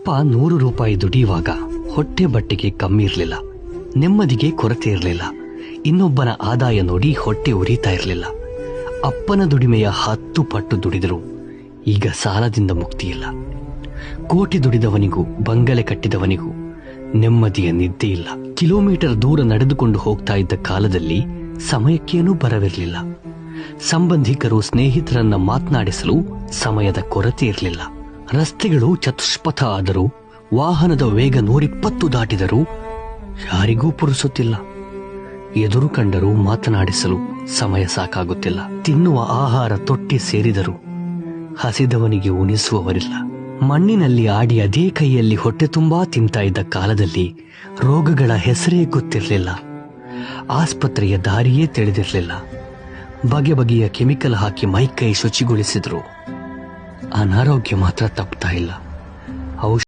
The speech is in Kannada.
ಅಪ್ಪ 100 ರೂಪಾಯಿ ದುಡಿಯುವಾಗ ಹೊಟ್ಟೆ ಬಟ್ಟೆಗೆ ಕಮ್ಮಿ ಇರಲಿಲ್ಲ, ನೆಮ್ಮದಿಗೆ ಕೊರತೆ ಇರಲಿಲ್ಲ. ಇನ್ನೊಬ್ಬನ ಆದಾಯ ನೋಡಿ ಹೊಟ್ಟೆ ಉರಿತಾ ಇರಲಿಲ್ಲ. ಅಪ್ಪನ ದುಡಿಮೆಯ 10 ಪಟ್ಟು ದುಡಿದರು. ಈಗ ಸಾಲದಿಂದ ಮುಕ್ತಿ ಇಲ್ಲ. ಕೋಟಿ ದುಡಿದವನಿಗೂ ಬಂಗಲೆ ಕಟ್ಟಿದವನಿಗೂ ನೆಮ್ಮದಿಯ ನಿದ್ದೆ ಇಲ್ಲ. ಕಿಲೋಮೀಟರ್ ದೂರ ನಡೆದುಕೊಂಡು ಹೋಗ್ತಾ ಇದ್ದ ಕಾಲದಲ್ಲಿ ಸಮಯಕ್ಕೇನೂ ಬರವಿರಲಿಲ್ಲ. ಸಂಬಂಧಿಕರು ಸ್ನೇಹಿತರನ್ನ ಮಾತನಾಡಿಸಲು ಸಮಯದ ಕೊರತೆ ಇರಲಿಲ್ಲ. ರಸ್ತೆಗಳು ಚತುಷ್ಪಥ ಆದರೂ, ವಾಹನದ ವೇಗ 120 ದಾಟಿದರೂ ಯಾರಿಗೂ ಪುರುಸುತ್ತಿಲ್ಲ. ಎದುರು ಕಂಡರೂ ಮಾತನಾಡಿಸಲು ಸಮಯ ಸಾಕಾಗುತ್ತಿಲ್ಲ. ತಿನ್ನುವ ಆಹಾರ ತೊಟ್ಟಿ ಸೇರಿದರೂ ಹಸಿದವನಿಗೆ ಉಣಿಸುವವರಿಲ್ಲ. ಮಣ್ಣಿನಲ್ಲಿ ಆಡಿ ಅದೇ ಕೈಯಲ್ಲಿ ಹೊಟ್ಟೆ ತುಂಬಾ ತಿಂತಾ ಇದ್ದ ಕಾಲದಲ್ಲಿ ರೋಗಗಳ ಹೆಸರೇ ಗೊತ್ತಿರಲಿಲ್ಲ. ಆಸ್ಪತ್ರೆಯ ದಾರಿಯೇ ತಿಳಿದಿರಲಿಲ್ಲ. ಬಗೆ ಬಗೆಯ ಕೆಮಿಕಲ್ ಹಾಕಿ ಮೈಕೈ ಶುಚಿಗೊಳಿಸಿದ್ರು. ಅನಾರೋಗ್ಯ ಮಾತ್ರ ತಪ್ತಾ ಇಲ್ಲ.